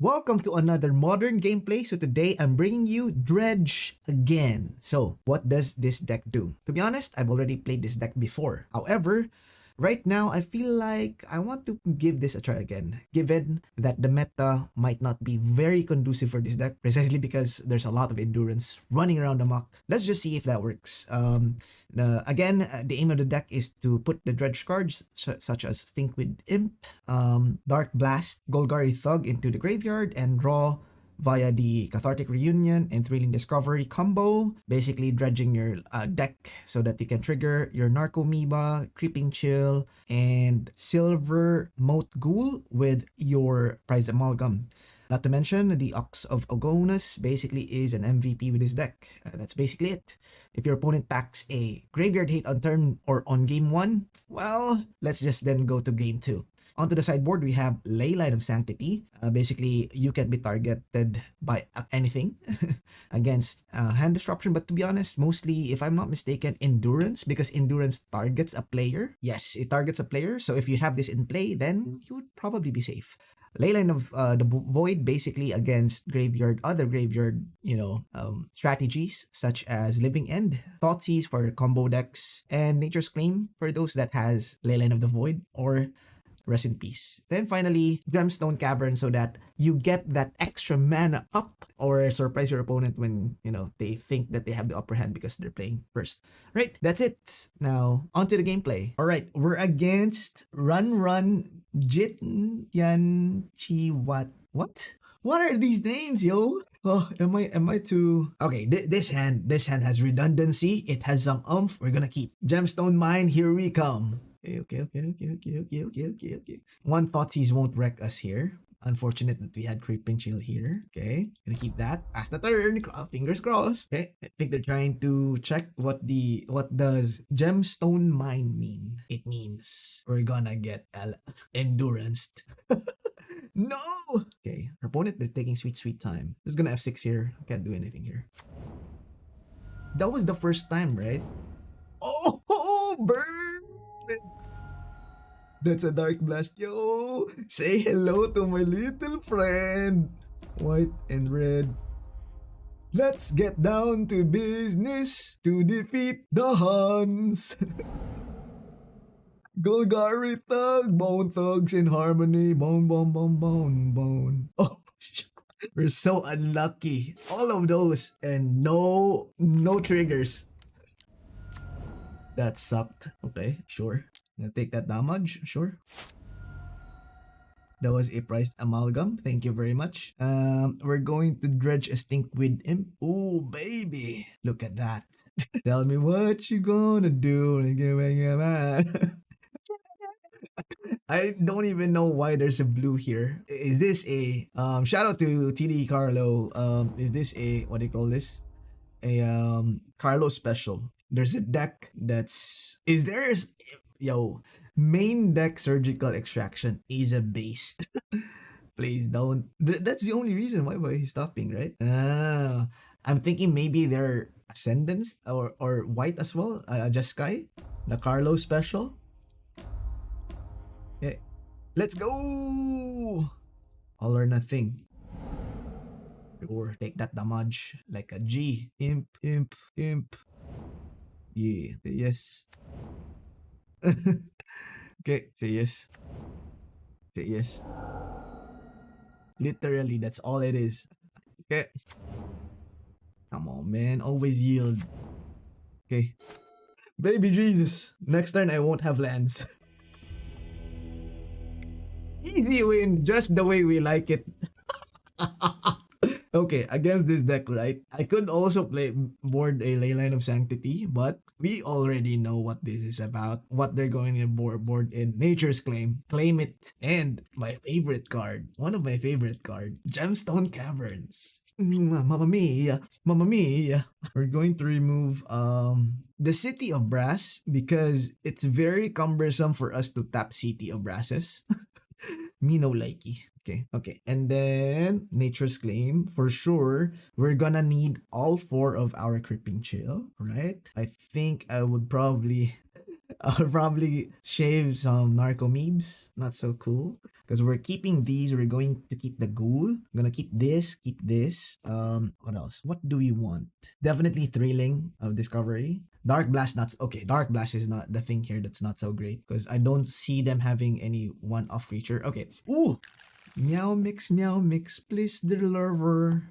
Welcome to another modern gameplay. So today I'm bringing you Dredge again. So what does this deck do? To be honest, I've already played this deck before. However, right now I feel like I want to give this a try again, given that the meta might not be very conducive for this deck, precisely because there's a lot of endurance running around amok. Let's just see if that works. The aim of the deck is to put the dredge cards such as Stinkweed Imp, Darkblast, Golgari Thug into the graveyard and draw via the Cathartic Reunion and Thrilling Discovery combo, basically dredging your deck so that you can trigger your Narcomoeba, Creeping Chill, and Silversmote Ghoul with your Prized Amalgam. Not to mention, the Ox of Agonas basically is an MVP with this deck. That's basically it. If your opponent packs a Graveyard Hate on turn or on game 1, well, let's just then go to game 2. Onto the sideboard, we have Leyline of Sanctity. Basically, you can be targeted by anything against hand disruption. But to be honest, mostly, if I'm not mistaken, Endurance, because Endurance targets a player. Yes, it targets a player. So if you have this in play, then you would probably be safe. Leyline of the Void, basically against other graveyard, strategies such as Living End, Thoughtseize for combo decks, and Nature's Claim for those that has Leyline of the Void or Rest in Peace. Then finally, Gemstone Caverns so that you get that extra mana up or surprise your opponent when, they think that they have the upper hand because they're playing first. Right, that's it. Now, onto the gameplay. All right, we're against Run Jit Yan Chi Wat. What? What are these names, yo? Oh, am I too... Okay, this hand has redundancy. It has some oomph. We're gonna keep. Gemstone Mine, here we come. Okay. One Thoughtseize won't wreck us here. Unfortunate that we had Creeping Chill here. Okay, gonna keep that. Pass the turn. Fingers crossed. Okay, I think they're trying to check what does Gemstone Mine mean. It means we're gonna get endurance. No! Okay, our opponent, they're taking sweet time. Just gonna F6 here. Can't do anything here. That was the first time, right? Oh, burn! That's a Darkblast, yo! Say hello to my little friend! White and red. Let's get down to business to defeat the Huns! Golgari Thug, Bone Thugs in harmony, bone. Oh, we're so unlucky. All of those and no triggers. That sucked. Okay, sure. I'll take that damage, sure. That was a Prized Amalgam. Thank you very much. We're going to dredge a Stinkweed Imp. Oh, baby. Look at that. Tell me what you gonna do. I don't even know why there's a blue here. Is this a shout out to TD Carlo? Is this a, what do you call this? A Carlo special. There's a deck that's main deck Surgical Extraction is a beast. Please don't. That's the only reason why he's stopping, right? I'm thinking maybe they're Ascendants or white as well. Just Sky, the Carlo special. Okay, let's go. All or nothing. Or take that damage like a G. Imp. Yeah, yes. Okay, say yes. Say yes. Literally, that's all it is. Okay. Come on, man. Always yield. Okay. Baby Jesus. Next turn, I won't have lands. Easy win, just the way we like it. Okay, against this deck, right? I could also board a Leyline of Sanctity, but we already know what this is about. What they're going to board in Nature's Claim. Claim it. And my favorite card, one of my favorite cards, Gemstone Caverns. Mamma mia. We're going to remove the City of Brass because it's very cumbersome for us to tap City of Brasses. Me no likey. Okay. And then Nature's Claim, for sure, we're gonna need all 4 of our Creeping Chill, right? I think I would probably I'll probably shave some Narcomoebs. Not so cool. Because we're keeping these. We're going to keep the ghoul. I'm gonna keep this. Keep this. What else? What do we want? Definitely thrilling of discovery. Darkblast not okay. Darkblast is not the thing here that's not so great. Because I don't see them having any one-off creature. Okay. Ooh! Meow mix, please deliver.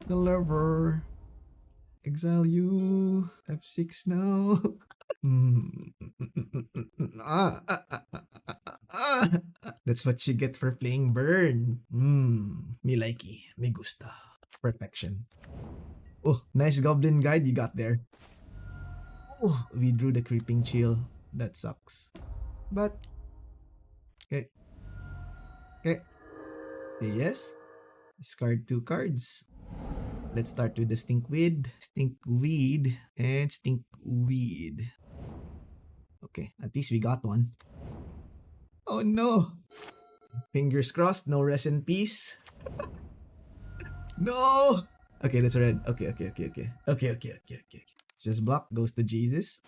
Deliver. Exile you. F6 now. That's what you get for playing Burn. Me likey. Me gusta. Perfection. Oh, nice Goblin Guide you got there. Oh, we drew the Creeping Chill. That sucks. But, okay. Okay. Yes. Discard 2 cards. Let's start with the Stinkweed. Stinkweed and Stinkweed. Okay, at least we got one. Oh no! Fingers crossed, no rest in peace. No! Okay, that's red. Okay. Just block, goes to Jesus.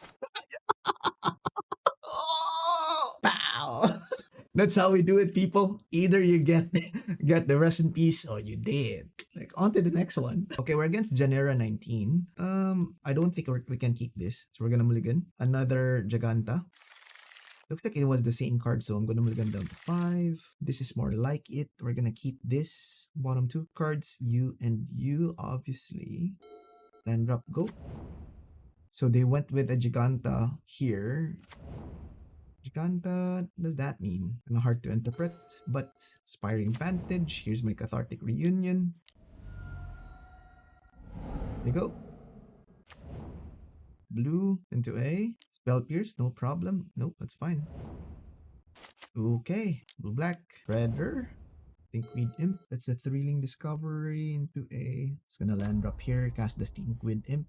Oh! Pow! That's how we do it, people. Either you get the rest in peace or you did. Like, on to the next one. Okay, we're against Genera 19. I don't think we can keep this. So we're gonna mulligan. Another Giganta. Looks like it was the same card, so I'm gonna mulligan down to 5. This is more like it. We're gonna keep this. Bottom 2 cards, you and you, obviously. Land drop, go. So they went with a Giganta here. Giganta, what does that mean? Kind of hard to interpret, but Inspiring Vantage. Here's my Cathartic Reunion. There you go. Blue into A. Spell Pierce, no problem. Nope, that's fine. Okay, blue black. Redder. Stinkweed Imp. That's a thrilling discovery into A. It's gonna land drop here. Cast the Stinkweed Imp.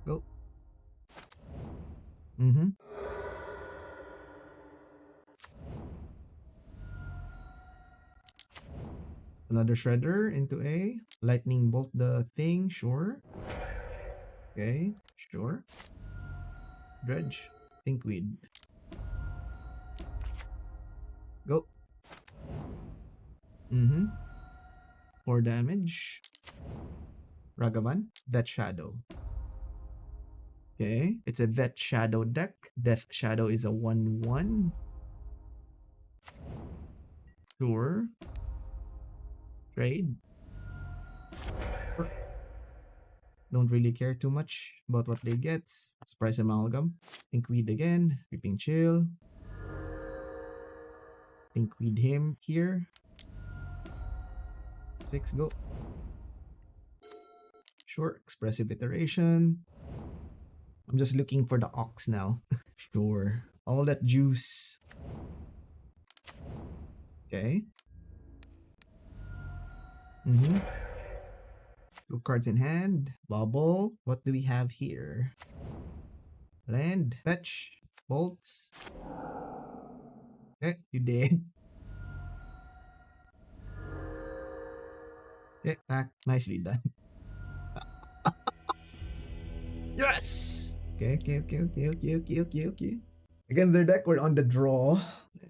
Go. Another Shredder into A. Lightning Bolt the thing, sure. Okay, sure. Dredge. Stinkweed. Go. 4 damage. Ragavan. DeathShadow. Okay, it's a DeathShadow deck. DeathShadow is a 1/1. Sure. Trade. Don't really care too much about what they get. It's Prized Amalgam. Stinkweed again. Creeping Chill. Stinkweed him here. 6, go. Sure. Expressive Iteration. I'm just looking for the Ox now. Sure. All that juice. Okay. 2 cards in hand. Bubble. What do we have here? Land. Fetch. Bolts. Okay, you did. Okay, back. Nicely done. Yes! Okay. Again, their deck, we're on the draw.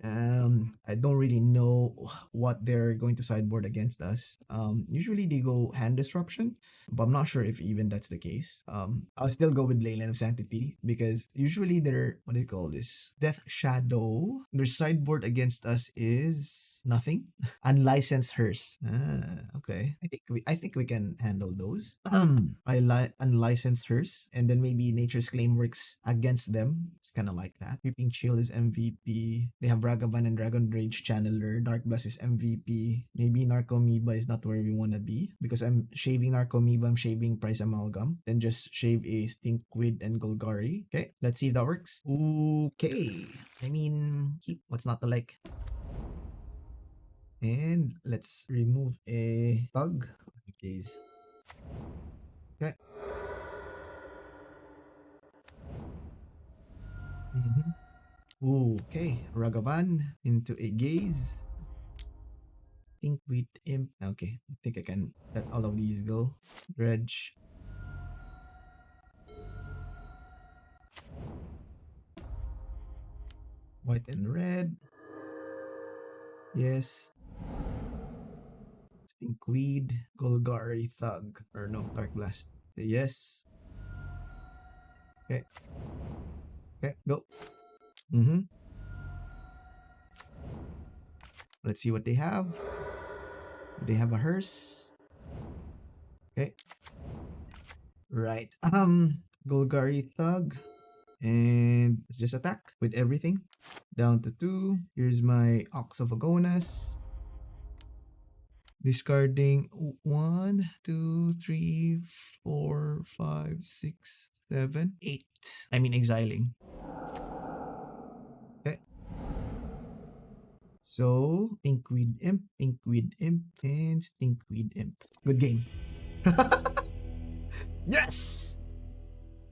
I don't really know what they're going to sideboard against us. Usually they go hand disruption, but I'm not sure if even that's the case. I'll still go with Leyline of Sanctity because usually they're, what do you call this? DeathShadow. Their sideboard against us is nothing. Unlicensed Hearse. Okay. I think we can handle those. Unlicensed Hearse, and then maybe Nature's Claim works against them. It's kind of like that. Creeping Chill is MVP. They have Ragavan and Dragon Rage Channeler. Darkblast is MVP. Maybe Narcomoeba is not where we want to be because I'm shaving Narcomoeba, I'm shaving Prized Amalgam. Then just shave a Stinkweed and Golgari. Okay, let's see if that works. Okay. I mean, keep what's not to like. And let's remove a Thug. Gaze. Okay. Okay. Ragavan into a Gaze. Stinkweed Imp. Okay. I think I can let all of these go. Dredge. White and red. Yes. Stinkweed, Golgari Thug. Or no, Darkblast. Yes. Okay. Okay, go. Mm-hmm. Let's see what they have. They have a hearse. Okay. Right. Golgari Thug. And let's just attack with everything. Down to 2. Here's my Ox of Agonas. Discarding 1, 2, 3, 4, 5, 6, 7, 8. I mean exiling. Okay. So, Stinkweed Imp, and Stinkweed Imp. Good game. Yes!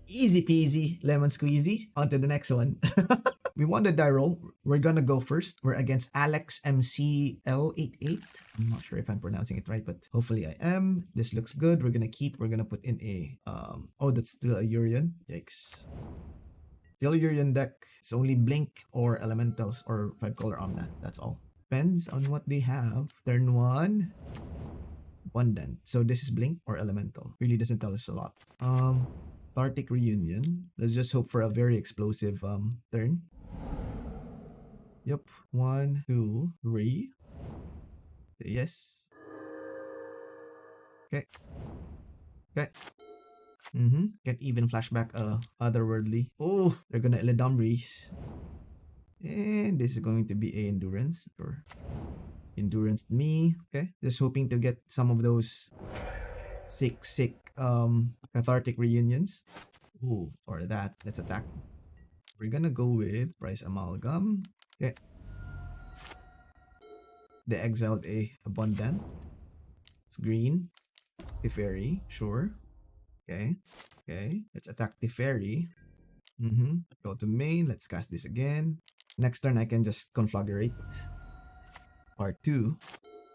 Easy peasy, lemon squeezy. On to the next one. We won the die roll. We're gonna go first. We're against Alex MCL88. I'm not sure if I'm pronouncing it right, but hopefully I am. This looks good. We're gonna put in a oh, that's still a Yorion. Yikes. Still Yorion deck. It's only Blink or Elementals or 5-color Omna. That's all. Depends on what they have. Turn 1. Abundant. So this is Blink or Elemental. Really doesn't tell us a lot. Cathartic Reunion. Let's just hope for a very explosive turn. Yep. 1, 2, 3. Yes. Okay. Okay. Can't even flashback Otherworldly. Oh, they're gonna Eledumries. And this is going to be a Endurance. Or Endurance me. Okay. Just hoping to get some of those sick Cathartic Reunions. Ooh, or that. Let's attack. We're gonna go with Prized Amalgam. Okay. They exiled a Abundant. It's green. Teferi, sure. Okay. Okay. Let's attack Teferi. Go to main. Let's cast this again. Next turn I can just Conflagrate. Part 2.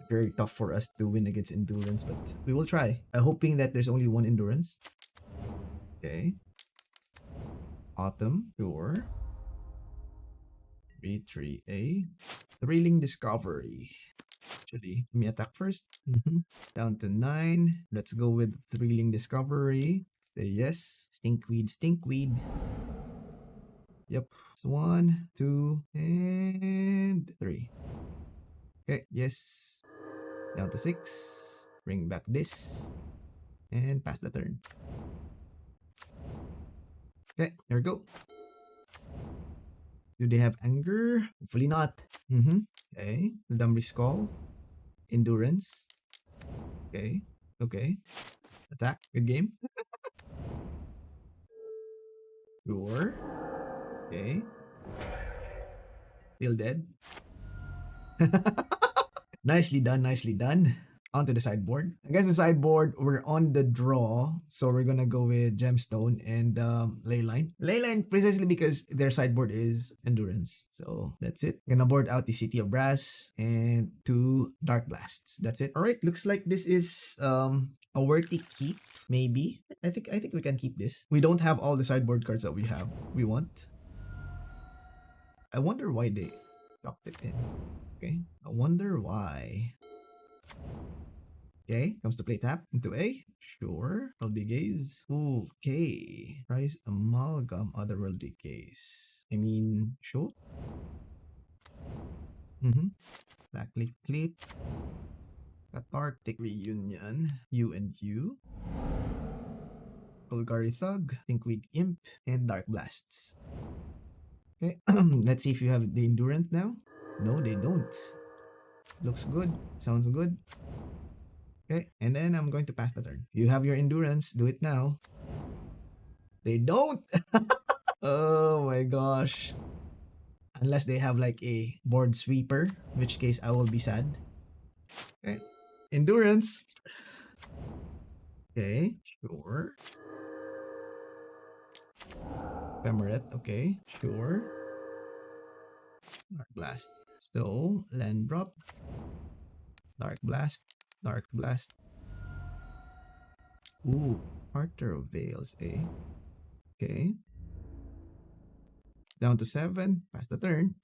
Very tough for us to win against Endurance, but we will try. Hoping that there's only one Endurance. Okay. Autumn, sure. 3-3-A. Thrilling Discovery. Actually, let me attack first. Down to 9. Let's go with Thrilling Discovery. Say yes. Stinkweed. Yep. So 1, 2, and 3. Okay, yes. Down to 6. Bring back this. And pass the turn. Okay, here we go. Do they have anger? Hopefully not. Okay. Dumb Skull. Endurance. Okay. Okay. Attack. Good game. Sure. Okay. Still dead. Nicely done. Nicely done. Onto the sideboard. Against the sideboard, we're on the draw. So we're gonna go with Gemstone and Leyline. Leyline precisely because their sideboard is Endurance. So that's it. Gonna board out the City of Brass and 2 Darkblasts. That's it. Alright, looks like this is a worthy keep. Maybe. I think we can keep this. We don't have all the sideboard cards that we want. I wonder why they dropped it in. Okay. I wonder why. Okay, comes to play tap into A. Sure. Otherworldly Gaze. Okay. Prized Amalgam, Otherworldly Gaze. I mean, sure. Blackcleave Cliffs. Cathartic Reunion. You and you. Golgari Thug. Stinkweed Imp. And Darkblasts. Okay. Let's see if you have the Endurance now. No, they don't. Looks good. Sounds good. Okay, and then I'm going to pass the turn. You have your Endurance. Do it now. They don't! Oh my gosh. Unless they have like a board sweeper, in which case I will be sad. Okay. Endurance. Okay, sure. Ephemerate, okay, sure. Darkblast. So, land drop. Darkblast. Darkblast. Ooh, Parter of Veils, eh? Okay. Down to 7. Pass the turn.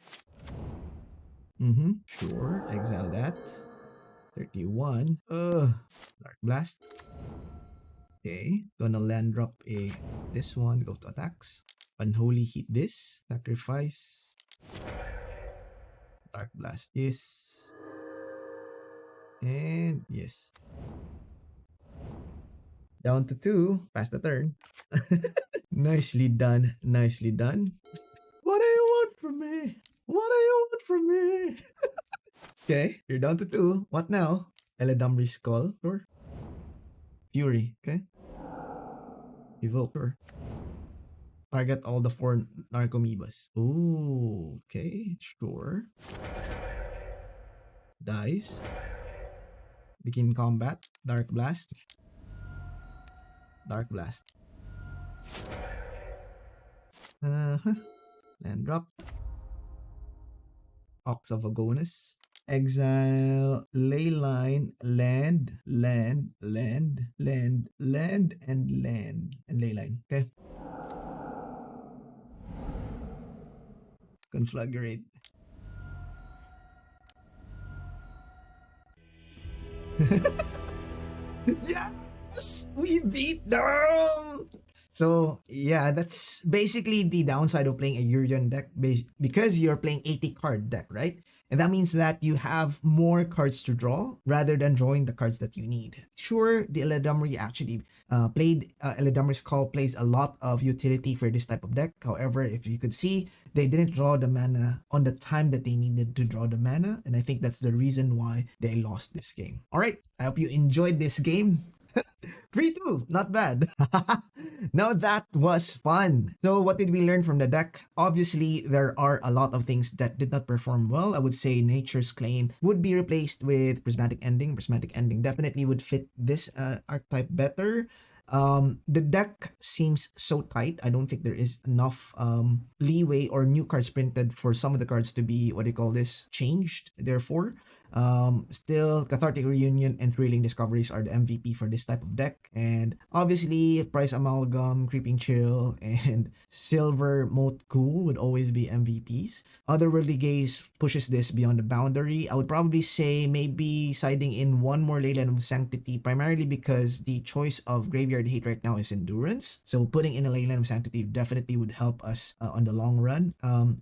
Sure. Exile that. 31. Darkblast. Okay. Gonna land drop this one. Go to attacks. Unholy Heat this. Sacrifice. Darkblast. Yes. And yes. Down to 2. Pass the turn. Nicely done. Nicely done. What do you want from me? What do you want from me? Okay. You're down to 2. What now? Eladamri Skull. Sure. Fury. Okay. Evoke. Sure. Target all the 4 Narcomoebas. Ooh. Okay. Sure. Dice. Begin combat. Darkblast. Darkblast. Land drop. Ox of Agonas. Exile Leyline, land, and Leyline. Okay. Conflagrate. Yes! We beat them! So, yeah, that's basically the downside of playing a Yorion deck because you're playing 80 card deck, right? And that means that you have more cards to draw rather than drawing the cards that you need. Sure, the Eladamri actually Eladamri's Call plays a lot of utility for this type of deck. However, if you could see, they didn't draw the mana on the time that they needed to draw the mana. And I think that's the reason why they lost this game. All right, I hope you enjoyed this game. 3-2, not bad. Now that was fun. So what did we learn from the deck? Obviously, there are a lot of things that did not perform well. I would say Nature's Claim would be replaced with Prismatic Ending. Prismatic Ending definitely would fit this archetype better. The deck seems so tight. I don't think there is enough leeway or new cards printed for some of the cards to be, what do you call this, changed. Therefore, still Cathartic Reunion and Thrilling Discoveries are the MVP for this type of deck. And obviously, Prized Amalgam, Creeping Chill, and Silversmote Ghoul would always be MVPs. Otherworldly Gaze pushes this beyond the boundary. I would probably say maybe siding in one more Leyline of Sanctity, primarily because the choice of Graveyard Hate right now is Endurance. So putting in a Leyline of Sanctity definitely would help us on the long run.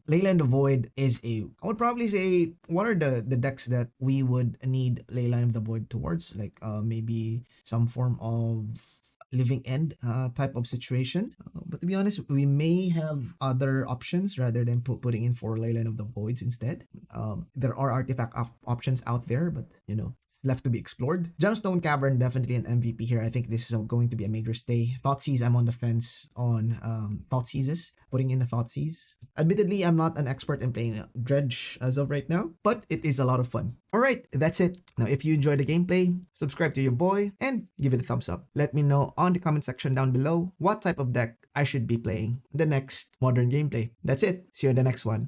Leyline of Void is I would probably say, what are the decks that we would need Leyline of the Void towards? Like maybe some form of Living End type of situation. But to be honest, we may have other options rather than putting in 4 Leyline of the Voids instead. There are artifact options out there, but you know, it's left to be explored. Gemstone Cavern, definitely an MVP here. I think this is going to be a major stay. Thoughtseize, I'm on the fence on Thoughtseizes, putting in the Thoughtseize. Admittedly, I'm not an expert in playing Dredge as of right now, but it is a lot of fun. Alright, that's it. Now, if you enjoyed the gameplay, subscribe to your boy and give it a thumbs up. Let me know on the comment section down below what type of deck I should be playing the next modern gameplay. That's it. See you in the next one.